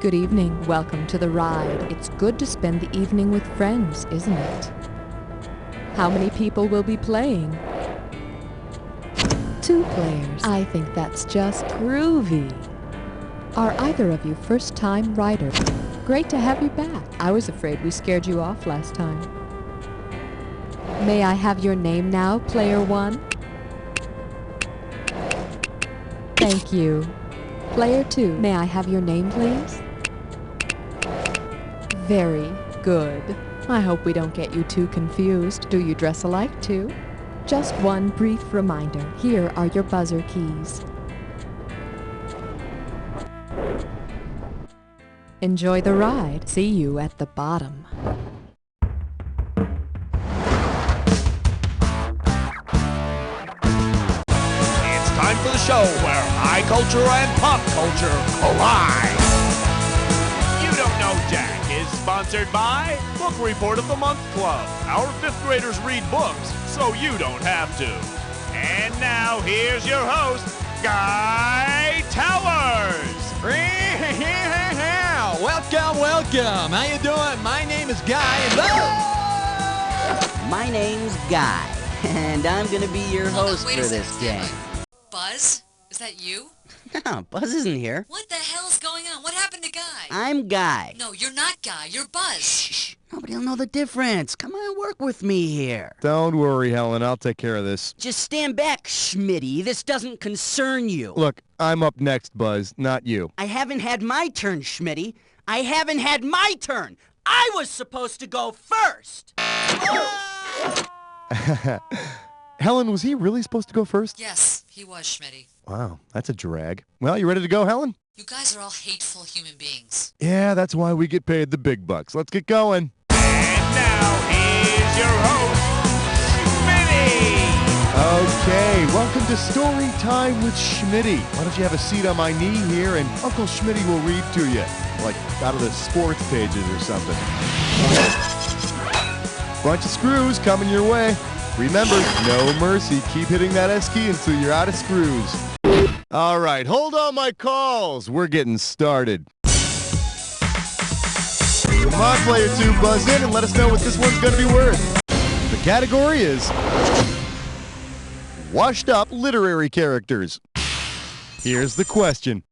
Good evening. Welcome to the ride. It's good to spend the evening with friends, isn't it? How many people will be playing? 2 players. I think that's just groovy. Are either of you first-time riders? Great to have you back. I was afraid we scared you off last time. May I have your name now, player 1? Thank you. Player 2, may I have your name, please? Very good. I hope we don't get you too confused. Do you dress alike, too? Just one brief reminder. Here are your buzzer keys. Enjoy the ride. See you at the bottom. It's time for the show where high culture and pop culture collide. You Don't Know Jack is sponsored by Book Report of the Month Club. Our 5th graders read books, so you don't have to. And now here's your host, Guy Towers. Welcome. How you doing? My name is Guy. My name's Guy, and I'm gonna be your host for this game. Buzz? Is that you? No, Buzz isn't here. What the hell's going on? What happened to Guy? I'm Guy. No, you're not Guy. You're Buzz. Shh. Nobody'll know the difference. Come on, work with me here. Don't worry, Helen. I'll take care of this. Just stand back, Schmitty. This doesn't concern you. Look, I'm up next, Buzz, not you. I haven't had my turn, Schmitty. I haven't had my turn. I was supposed to go first. Helen, was he really supposed to go first? Yes, he was, Schmitty. Wow, that's a drag. Well, you ready to go, Helen? You guys are all hateful human beings. Yeah, that's why we get paid the big bucks. Let's get going. And now here's your host, Schmitty. Okay, welcome to Story Time with Schmitty. Why don't you have a seat on my knee here and Uncle Schmitty will read to you, like out of the sports pages or something. Bunch of screws coming your way. Remember, no mercy. Keep hitting that S key until you're out of screws. All right, hold on my calls. We're getting started. Come on, player 2, buzz in and let us know what this one's going to be worth. The category is washed up literary characters. Here's the question.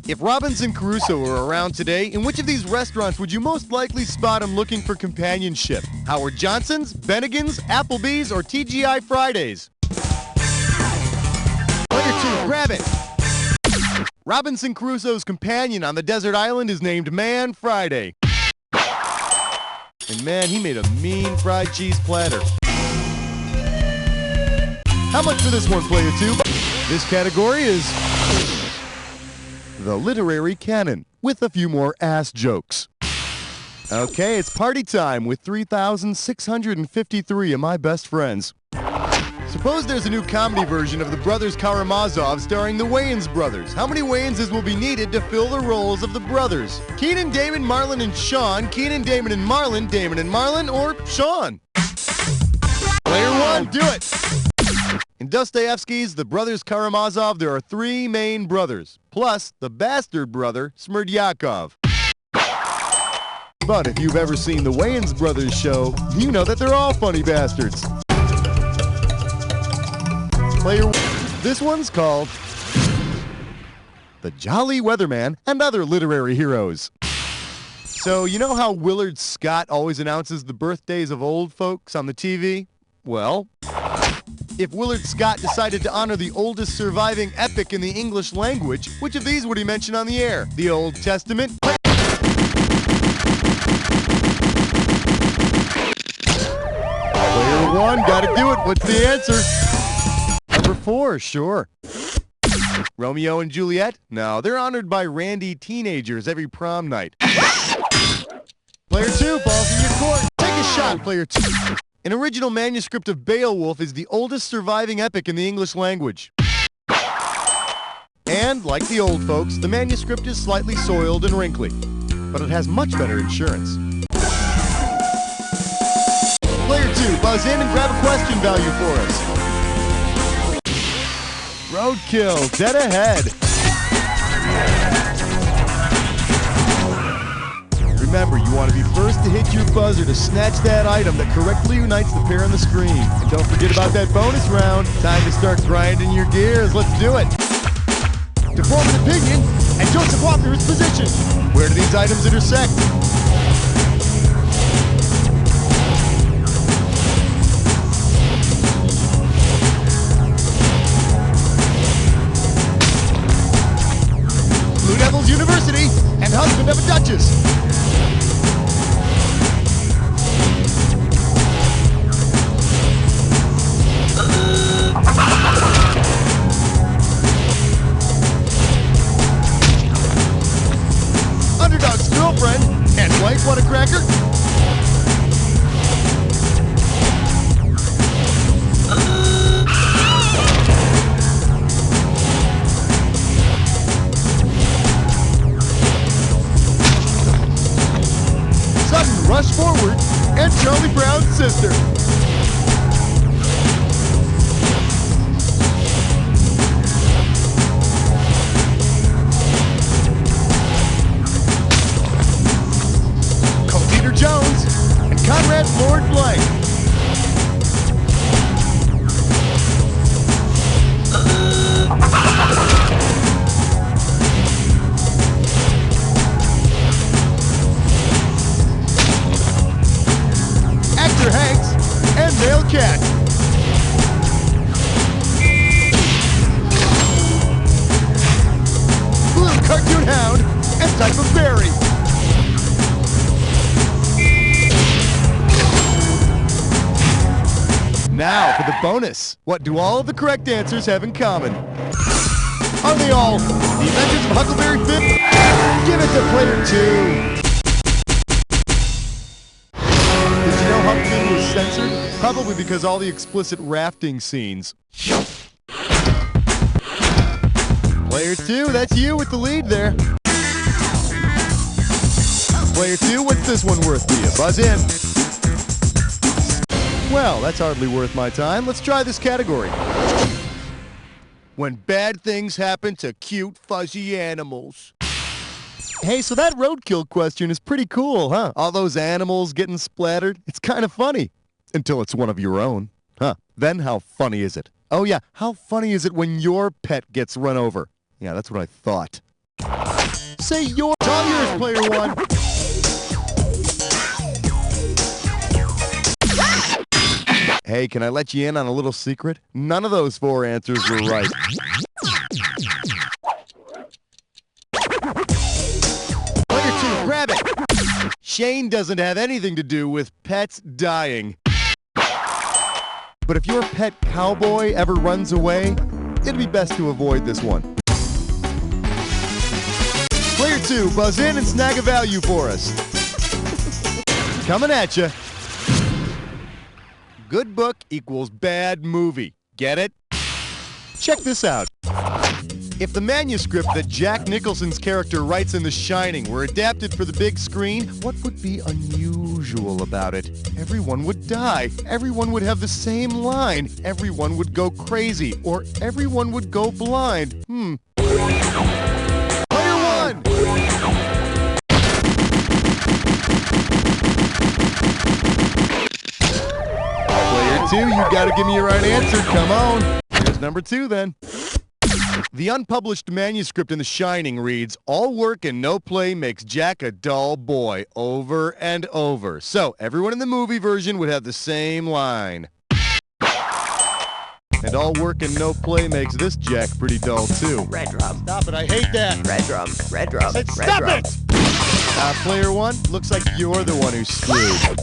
If Robinson Crusoe were around today, in which of these restaurants would you most likely spot him looking for companionship? Howard Johnson's, Bennigan's, Applebee's, or TGI Fridays? Player 2, grab it. Robinson Crusoe's companion on the desert island is named Man Friday. And man, he made a mean fried cheese platter. How much for this one, player 2? This category is the literary canon, with a few more ass jokes. Okay, it's party time with 3,653 of my best friends. Suppose there's a new comedy version of the Brothers Karamazov starring the Wayans brothers. How many Wayanses will be needed to fill the roles of the brothers? Keenan, Damon, Marlon, and Sean. Keenan, Damon, and Marlon. Damon and Marlon, or Sean? Player 1, do it! In Dostoevsky's The Brothers Karamazov, there are 3 main brothers, plus the bastard brother, Smerdyakov. But if you've ever seen the Wayans brothers show, you know that they're all funny bastards. Player 1. This one's called The Jolly Weatherman and Other Literary Heroes. So, you know how Willard Scott always announces the birthdays of old folks on the TV? Well, if Willard Scott decided to honor the oldest surviving epic in the English language, which of these would he mention on the air? The Old Testament? Player 1, gotta do it. What's the answer? Number 4, sure. Romeo and Juliet? No, they're honored by randy teenagers every prom night. Player 2, balls in your court. Take a shot, player 2. An original manuscript of Beowulf is the oldest surviving epic in the English language. And, like the old folks, the manuscript is slightly soiled and wrinkly, but it has much better insurance. Player 2, buzz in and grab a question value for us. Roadkill, dead ahead. remember, you want to be first to hit your buzzer to snatch that item that correctly unites the pair on the screen. And don't forget about that bonus round. Time to start grinding your gears. Let's do it. To form an opinion, and Joseph Walker's position. Where do these items intersect? Blue Devils University and husband of a Duchess. Underdog's girlfriend and wife, what a cracker. Sudden rush forward and Charlie Brown's sister. Peter Jones and Conrad Lord Blank. Actor Hanks and Male Cat. Blue Cartoon Hound and Type of Berry. Now for the bonus. What do all of the correct answers have in common? Are they all the Adventures of Huckleberry Finn? Give it to player 2. Did you know Huck Finn was censored? Probably because all the explicit rafting scenes. Player 2, that's you with the lead there. Player 2, what's this one worth to you? Buzz in. Well, that's hardly worth my time. Let's try this category. When bad things happen to cute, fuzzy animals. Hey, so that roadkill question is pretty cool, huh? All those animals getting splattered. It's kind of funny. Until it's one of your own. Huh. Then how funny is it? Oh yeah, how funny is it when your pet gets run over? Yeah, that's what I thought. Say yours. It's all yours, player 1. Hey, can I let you in on a little secret? None of those 4 answers were right. Player 2, grab it! Shane doesn't have anything to do with pets dying. But if your pet cowboy ever runs away, it'd be best to avoid this one. Player 2, buzz in and snag a value for us. Coming at you. Good book equals bad movie. Get it? Check this out. If the manuscript that Jack Nicholson's character writes in The Shining were adapted for the big screen, what would be unusual about it? Everyone would die. Everyone would have the same line. Everyone would go crazy. Or everyone would go blind. Player 1! Player 2, you gotta give me your right answer. Come on. Here's number 2 then. The unpublished manuscript in The Shining reads, "All work and no play makes Jack a dull boy," over and over. So everyone in the movie version would have the same line. And all work and no play makes this Jack pretty dull too. Red drum. Stop it, I hate that. Red drum. Red drum. Said Red stop drum. it! Player 1, looks like you're the one who's screwed.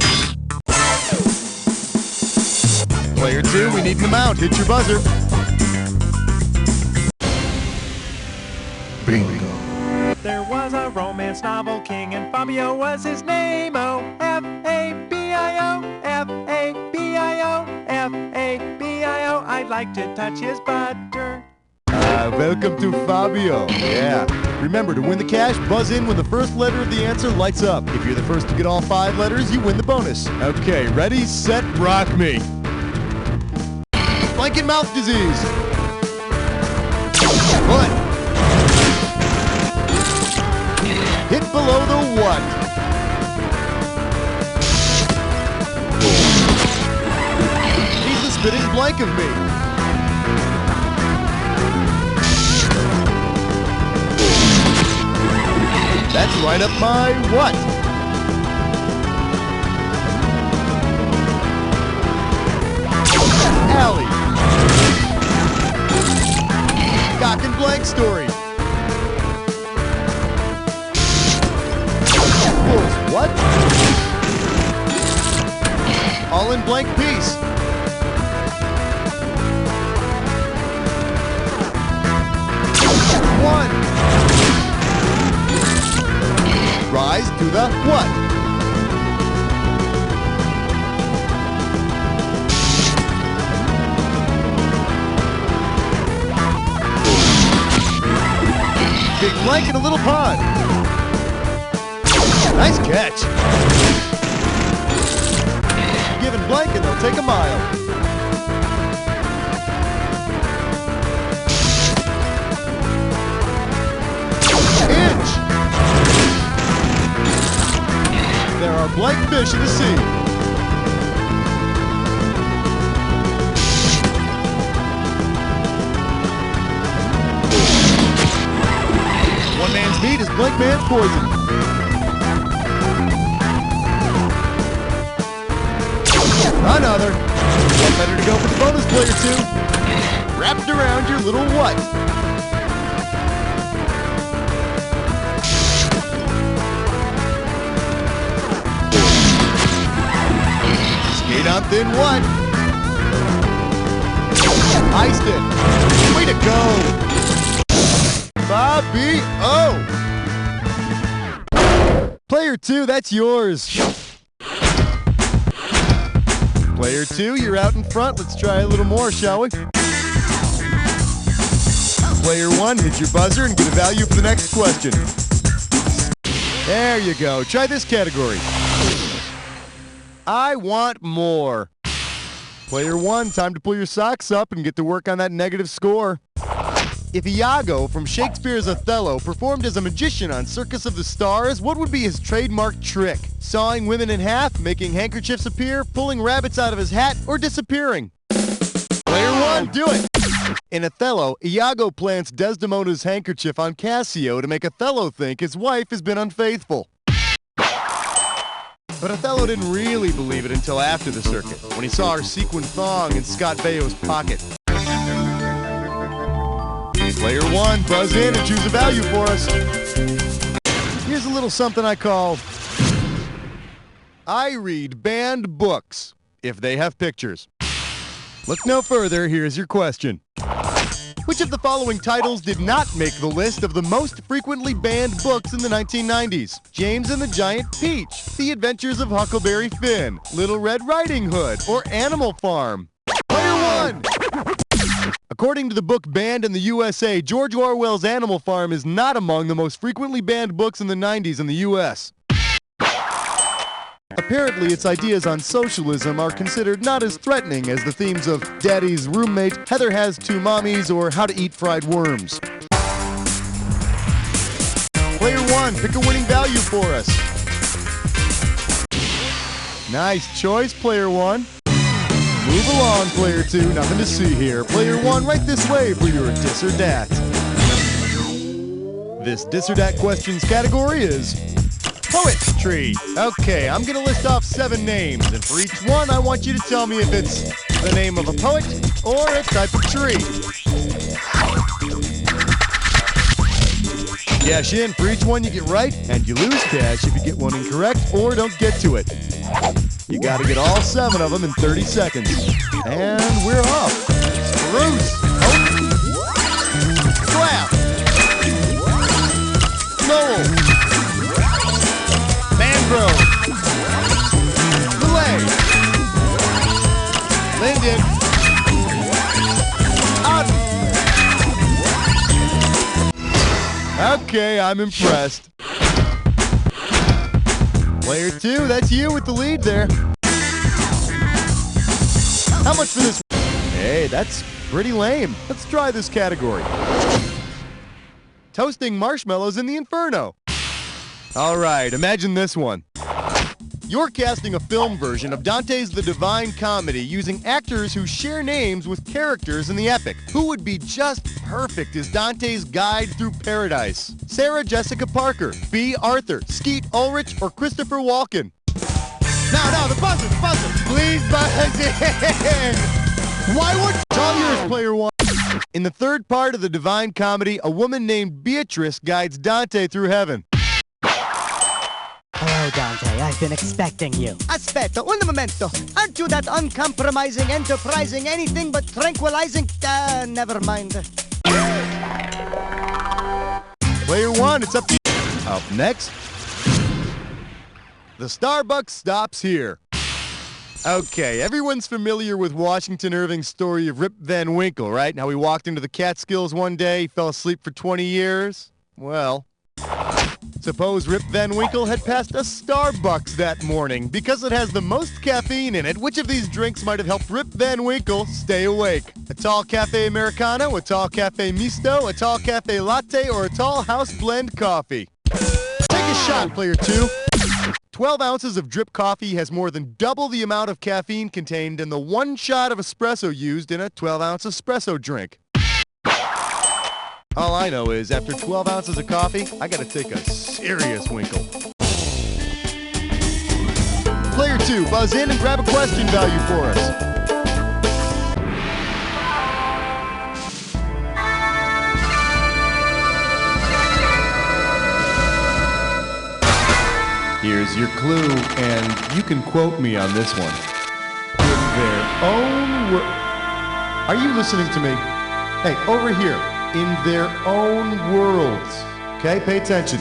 Player 2, we need an amount. Hit your buzzer. Bingo. There was a romance novel king and Fabio was his name. Oh, F-A-B-I-O, F-A-B-I-O, F-A-B-I-O. I'd like to touch his butter. Welcome to Fabio. Yeah. Remember, to win the cash, buzz in when the first letter of the answer lights up. If you're the first to get all 5 letters, you win the bonus. Okay, ready, set, rock me. Flank and mouth disease. Foot. Hit below the what? spitting blank of me. That's right up my what? Alley. Cock and blank story. Bulls, what? All in blank piece. One. Rise to the what? Big blank in a little pond. Nice catch. Give and blank and they'll take a mile. There are blank fish in the sea. One man's meat is blank man's poison. Another. Better to go for the bonus player too. Wrapped around your little what? Skate on thin what? Iced it. Way to go. Bobby O. Player 2, that's yours. Player 2, you're out in front. Let's try a little more, shall we? Player 1, hit your buzzer and get a value for the next question. There you go. Try this category. I want more. Player 1, time to pull your socks up and get to work on that negative score. If Iago from Shakespeare's Othello performed as a magician on Circus of the Stars, what would be his trademark trick? Sawing women in half, making handkerchiefs appear, pulling rabbits out of his hat, or disappearing? Player 1, do it! In Othello, Iago plants Desdemona's handkerchief on Cassio to make Othello think his wife has been unfaithful. But Othello didn't really believe it until after the circuit, when he saw her sequin thong in Scott Baio's pocket. Player 1, buzz in and choose a value for us. Here's a little something I call I read banned books, if they have pictures. Look no further, here's your question. Which of the following titles did not make the list of the most frequently banned books in the 1990s? James and the Giant Peach, The Adventures of Huckleberry Finn, Little Red Riding Hood, or Animal Farm? Player 1! According to the book banned in the USA, George Orwell's Animal Farm is not among the most frequently banned books in the 90s in the US. Apparently, its ideas on socialism are considered not as threatening as the themes of Daddy's Roommate, Heather Has Two Mommies, or How to Eat Fried Worms. Player 1, pick a winning value for us. Nice choice, Player 1. Move along, Player 2. Nothing to see here. Player 1, right this way for your Dis or Dat. This Dis or Dat questions category is poetry. Okay, I'm going to list off 7 names, and for each one, I want you to tell me if it's the name of a poet or a type of tree. Cash in. For each one you get right, and you lose cash if you get one incorrect or don't get to it. You got to get all 7 of them in 30 seconds. And we're off. Spruce. Slap. Lowell. Mangrove. Belay. Linden. Otten. Okay, I'm impressed. Player 2, that's you with the lead there. How much for this? Hey, that's pretty lame. Let's try this category. Toasting marshmallows in the inferno. All right, imagine this one. You're casting a film version of Dante's The Divine Comedy using actors who share names with characters in the epic. Who would be just perfect as Dante's guide through paradise? Sarah Jessica Parker, B. Arthur, Skeet Ulrich, or Christopher Walken? Now, the buzzer. Please buzz in. Why would... It's all yours, player one. In the third part of The Divine Comedy, a woman named Beatrice guides Dante through heaven. Hello, Dante. I've been expecting you. Aspetta, un momento. Aren't you that uncompromising, enterprising, anything but tranquilizing? Never mind. Player one, it's up to you. Up next, the Starbucks stops here. Okay, everyone's familiar with Washington Irving's story of Rip Van Winkle, right? How he walked into the Catskills one day, he fell asleep for 20 years? Well, suppose Rip Van Winkle had passed a Starbucks that morning. Because it has the most caffeine in it, which of these drinks might have helped Rip Van Winkle stay awake? A tall cafe Americano, a tall cafe misto, a tall cafe latte, or a tall house blend coffee? Take a shot, player two. 12 ounces of drip coffee has more than double the amount of caffeine contained in the one shot of espresso used in a 12-ounce espresso drink. All I know is after 12 ounces of coffee, I gotta take a serious winkle. Player two, buzz in and grab a question value for us. Here's your clue, and you can quote me on this one. In their own Are you listening to me? Hey, over here. In their own worlds. Okay, pay attention.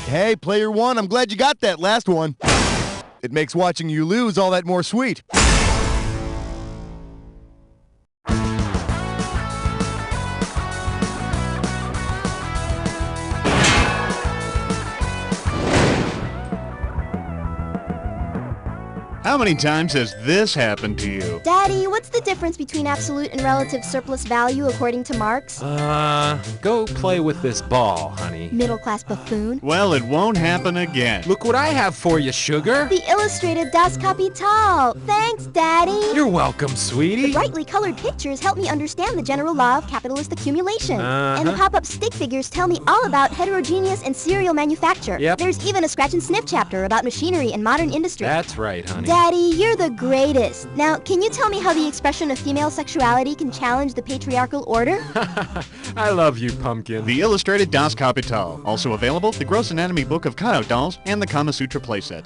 Hey, player one, I'm glad you got that last one. It makes watching you lose all that more sweet. How many times has this happened to you? Daddy, what's the difference between absolute and relative surplus value according to Marx? Go play with this ball, honey. Middle-class buffoon. Well, it won't happen again. Look what I have for you, sugar. The illustrated Das Kapital. Thanks, Daddy. You're welcome, The sweetie. brightly colored pictures help me understand the general law of capitalist accumulation. And the pop-up stick figures tell me all about heterogeneous and serial manufacture. Yep. There's even a scratch and sniff chapter about machinery and modern industry. That's right, honey. Daddy, you're the greatest. Now, can you tell me how the expression of female sexuality can challenge the patriarchal order? I love you, Pumpkin. The illustrated Das Kapital. Also available, the Gross Anatomy book of cutout dolls and the Kama Sutra playset.